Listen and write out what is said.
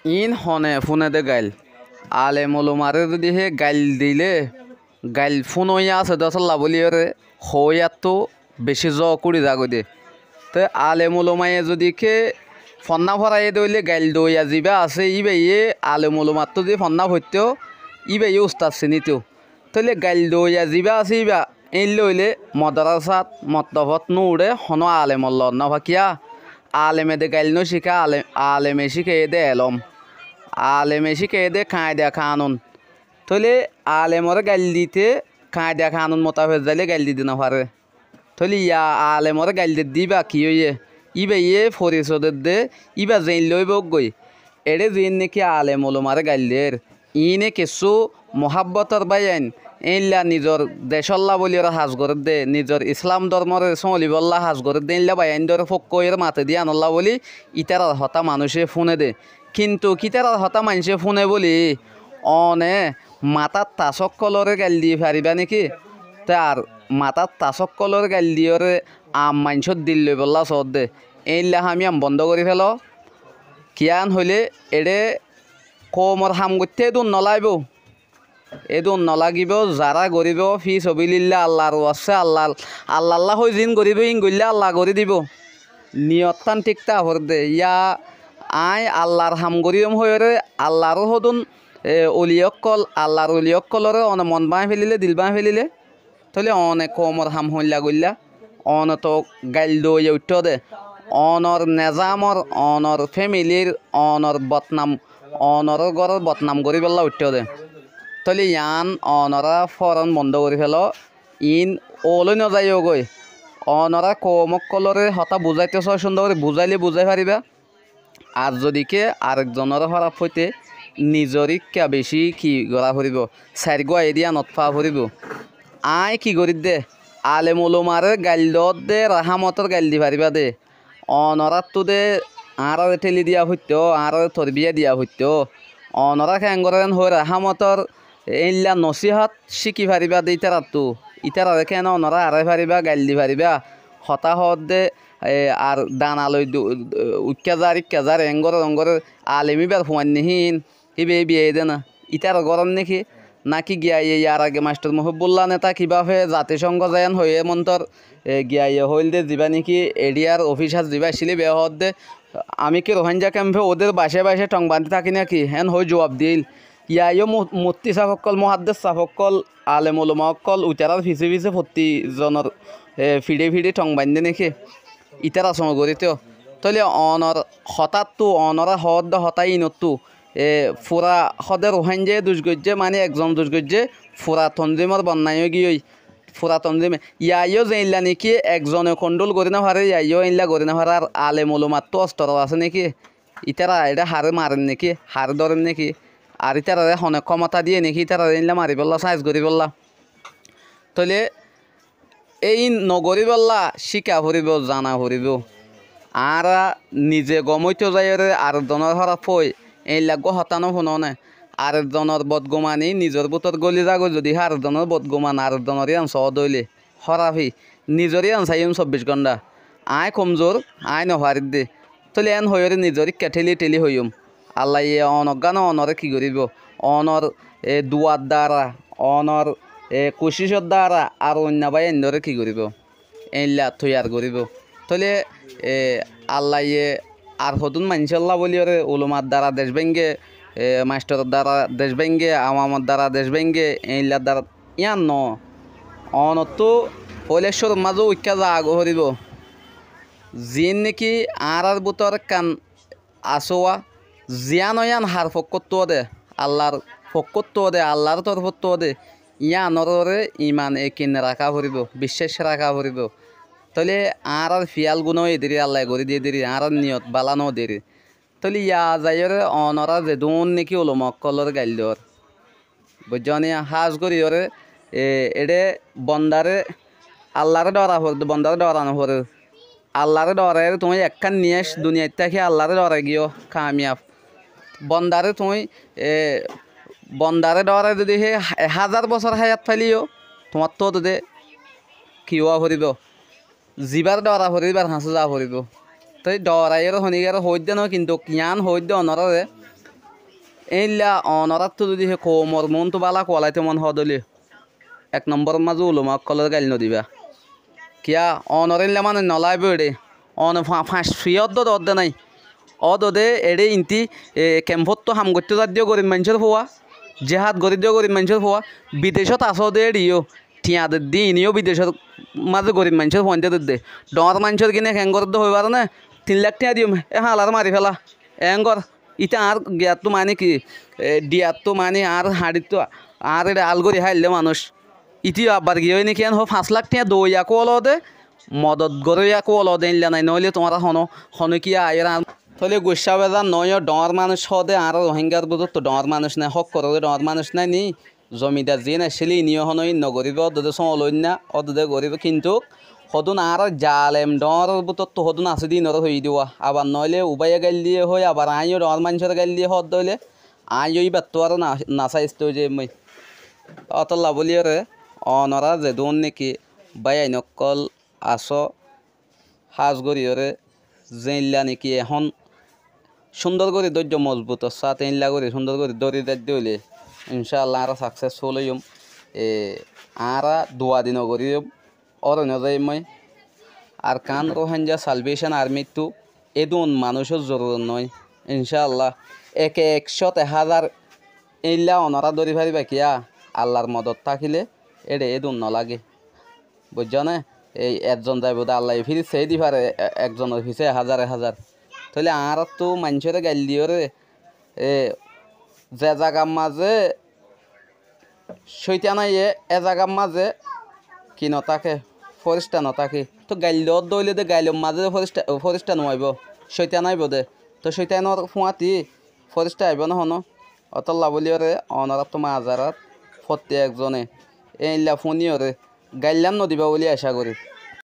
In হনে ফোনে দে গাইল আলে মলুমারে যদি হে গাইল দিলে গাইল ফোন হইয়া আছে দশল্লা বলিওরে হইয়ার তো বেশি জ কুড়ি যাগো দে তো আলে মলুমায়ে যদি কে ফন্না ভরাইয়ে দইলে গাইল দইয়া যিবা আছে ইয়ে আলে মলুমার তো যে ফন্না ভরতেও ইয়ে উস্তাদ চিনিতেও তাহলে গাইল দইয়া যিবা আছে ইবা এই লইলে মদরাসাত মতভত নুড়ে হন আলে মল্ল নভাকিয়া আলেমে দে গাইল নো শিখা আলেমে শিখে দে এলম আলেমে শিখে দে কায়দা কানুন তাহলে আলেমরে গাইল দিতে কায়দা কানুন মোতাবেক যাইলে গাইল দিতে না পারে তাহলে ইয়া আলেমরে গাইল দিবা কি হইয়ে ইবে ফরিসদের দে ইবা জেন লইব গই এড়ে জেন নাকি আলেম ওলমারে গাইল দের ইনে কিছু মহাব্বতর বাইন এইলা নিজর দেশল্লা বলি ওরা হাজ করে দে নিজর ইসলাম ধর্মর চলিবল্লা হাজ করে দে ইল্লা বাইন ধরে ফক্কইয়ের মাতে দিয়ে আনল্লা বলি ইতার হতা মানুষে ফোনে দে কিন্তু কিতার হতা মানুষে ফোনে বলি অনে মাতার তাসক কলরে গাইল দিয়ে পারিবা নাকি তার মাতার তাসক কলর গাইল দিয়ে আম মাংসত দিল লই বললা চত দে এইলা আমি আম বন্ধ করে ফেল কিয়ান হইলে এড়ে কমর হাম করতে এদুন নলাইব এদুন নলাগিব যারা গরিব ফি সবিলিল্লা আল্লাহর আছে আল্লাহ হই জিন গরিব ইন গইল্লা আল্লাহ করে দিব নিয়তান ঠিকতা হর দে ইয়া আয় আল্লাহর হাম গরিম হয়ে আল্লাহর হদুন অলিয়কল আল্লাহর অলিয়কলরে অনে মন বাঁহ ফেলিলে দিল বাঁহ ফেলিলে তাহলে অনেক কমর হাম হইলা গইল্লা অন তো গাইল দই উঠত দে অনর নেজামর অনর ফ্যামিলির অনর বদনাম অনর ঘরের বদনাম করি পেলা উঠত দে তাহলে ইয়ান অনরা ফরন বন্ধ করে ফেল ইন ওলৈ নযায়ও গই অনরা কমক কলরে হতা বুঝাইতে ছয় সুন্দর করে বুঝাইলে বুঝাই পারিবা আর যদিকে আরেকজনের খারাপ হইতে নিজরই কে বেশি কি গড়া ফুরিব চার গোয়া এরিয়া নৎফা ফুরিব আয় কি করি দে আলে মলুমারে গাইল দে রাহামতর গাইল দি পারিবা দে অনরাত তো দে আর ঠেলি দিয়া হইত আর থরবিয়া দিয়া হইত অনরা খেঙ্গরেন হই রাহামতর এইলা নসিহাত শিখি পারিবা দে ইতারা কেন অনরা আড়াই পারিবা গাইল দি পারিবা হতাহত দে আর দানালৈ ইক্কাজার এঙ্গর অঙ্গর আলেমিবার ফুয়ান নিহীন হিবে বিয়ে দে না ইতার গরম নাকি নাকি গিয়া ইয়ার আগে মাস্টার মহবুল্লাহ নেতা কিভাবে জাতিসংঘ যায়ন হয়ে মন্তর গিয়া হইল দে যাবা নাকি এডিয়ার অফিসার যাবা আসলে বেয়া হত দে আমি কি রোহিঙ্গা ক্যাম্পে ওদের বাসে টং বাঁধি থাকি নাকি হেন হয়ে জবাব দিল ইয়াইও মূর্তি সাফকল মহাদ্দেশ সাফকল আলেম ওলমাকল উতারার ফিসে প্রতিজনের ফিডে টং বান্ধে নাকি ইতারা সময় করিতেও তাহলে অনর হঠাৎ তো অনরা হদ হতাই নতু ফুরা সদে রোহিঙ্গে দুষ্গর্যে মানে একজন দুষ্গর্যে ফুরা তঞ্জিমর বন্যায় গিয়ে ফুরা তঞ্জিমে ইয়াইও যে ইল্লা নাকি একজনে কন্ট্রোল করে না পারে ইয়াইও ইল্লা করে না পারে আর আলে মলুমাত তো অস্তর আছে নাকি ইতারা এটা হারে মারেন নাকি হার ধরেন নাকি আর ইতারা হনে ক্ষমতা দিয়ে নাকি ইতারা ইল্লা মারি বললা সাইজ করি বললা তাহলে এই নগরী বললা শিকা ফুরিব জানা ফুরিব আর নিজে গমইতে যাই আর জনের হরা ফই এই লাগো হতানো শুননে আর জনের বদগুমানি নিজের বুতর গলি যাগো যদি আর জনের বদগুমান আর জনরই আনছ দইলে হরাফি নিজরই আনছাইম 24 ঘন্টা আয় কমজোর আয় নহারিত দে তাহলে এন হইরে নিজরই ঠেলি হইম আল্লাহ অনজ্ঞান অনরে কি করিব অনর দুয়ার দ্বারা অনর কোশিসর দ্বারা আর অন্য ভাই এনরে কি করিব এইলা তৈয়ার করিব তাহলে আল্লাহ আর হতুন মানসাল্লাহ বলি ওরে উলুমার দ্বারা দেশ ভেঙ্গে মাস্টারের দ্বারা দেশ ভেঙ্গে আওয়ামর দ্বারা দেশ ভেঙ্গে এইলার দ্বারা ইয়ান ন অনতো হলেশ্বর মাজও উইকা যা আগ হরিব জিন নাকি আর বুতর কান আসোয়া জিয়ান ইয়ান হার ফকত্ব দে আল্লাহর ফকত্ব দে আল্লাহর তরফত্ব দে ইয়ানরে ইমান একিন রাখা ভরিব বিশ্বাস রাখা ভরিব তাহলে আর ফিয়াল গুণ এদিরি আল্লাহ করে দিয়ে দিরি আর নিয়ত বালানো দেরি তাহলে ইয়া যাইরে অনরা যে দুন নাকি হলো মক্কলর গাইল দেওয়ার বুঝনি হাজ করি ওরে এডে বন্দারে আল্লাহরে ডরা হর বন্দারে ডরানো হর আল্লাহরে ডরাই তুমি একখান নিয়ে দুনিয়ার থেকে আল্লাহরে ডরাই গিয়েও কামিয়াব বন্দারে তুমি বন্দারে ডরাই যদি হে 1000 বছর হায়াত ফাইলিও তোমার তো দে কি হওয়া ভরিব জিবার ডরা ভরিবার হাঁসু যা ভরিব তাই ডরাইয়ের শনিগার হইতে ন কিন্তু কিয়ান হইতে অনরে এইলা অনরাত তো যদি হে কোমর মন তো বালা কোয়ালাইতে মন হদলি 1 নম্বর মাঝে উলুমা কলের গাইল নদিবা কিয়া অনরেল্লা মানে নলাই বেড়ে অন ফাঁস ফ্রি অদ্দ নাই অদে এড়ে ইন্তি ক্যাম্পত তো হাম করতে যা দিও গরিব মানুষের হওয়া জেহাদ গরিব দিও গরিব মানুষের হওয়া বিদেশত আসো দে এড়িও ঠিয়াদের দি ইনিও বিদেশত মাঝে গরিব মানুষের পয়েন্টে দে ডর মানুষের কিনে হ্যাঙ্গর তো হইবার না 3 লাখ টিয়া দিও এ হালার মারি ফেলা হ্যাঙ্গর ইটা আর গিয়ার তো মানে কি ডিয়ার তো মানে আর হাড়ির তো আর এটা আলগরি হাইলে মানুষ ইতি আবার গিয়ে নাকি হো 5 লাখ টিয়া দইয়া কোলদে মদত গড়িয়া কোলদে ইনলা নাই নইলে তোমার হনো কি আয়ের তাহলে গুসা বেজার নয় ডর মানুষ হদে আর রোহিঙ্গার বুঝত তো ডর মানুষ নাই হক করে ডর মানুষ নাই নি জমিদার যে না সেলি নিয়ে হন নগরিব অদে চলইন না অদে গরিব কিন্তু সদুন আর জালেম ডর বুতত তো সদুন আছে দিন হয়ে দিওয়া আবার নইলে উবাইয়া গাইল দিয়ে হয় আবার আইও ডর মানুষের গাইল দিয়ে হদ দইলে আইও ইবার তো আর নাচাইছ যে মই অতলা বলিয়ে রে অনরা যে দোন নাকি বাই নকল আস সাজ গড়িয়রে জেইলা নাকি এখন সুন্দর করে ধৈর্য মজবুত সাত ইনলা করে সুন্দর করে দড়ি দাঁড় হইলে ইনশাআল্লাহ আর সাকসেসফুল হইম আর দোয়া দিন করি অরণ্য যাই মই আর কান রোহিঙ্গা সালভেশন আর্মি তো এদুন মানুষের জরুরত নয় ইনশাআল্লাহ 100-1000 ইল্লা অনরা দড়ি ফারিবা কিয়া আল্লাহর মদত থাকিলে এডে এদুন নলাগে বুঝছ না এই একজন যাইব আল্লাহ ফিরি সেই দি পারে একজনের ফিসে 1000 তাহলে আর তো মানুষের গাইল দিও রে যে জায়গার মাঝে শৈতানাই এ জায়গার মাঝে কি নথাকে ফরেস্টা নথাকে তো গাইল দইলে দে গাইলের মাঝে ফরেস্টা নোয়াইব শৈতান আইব দে তো শৈতানৰ ফুঁয়াতি ফরেস্টা আইব না হনো অতল্লা বলিও রে অনারাত তো মাজারাত প্রত্যেকজনে এইলা ফোনিও রে গাইলান নদিবা বলে আশা করি।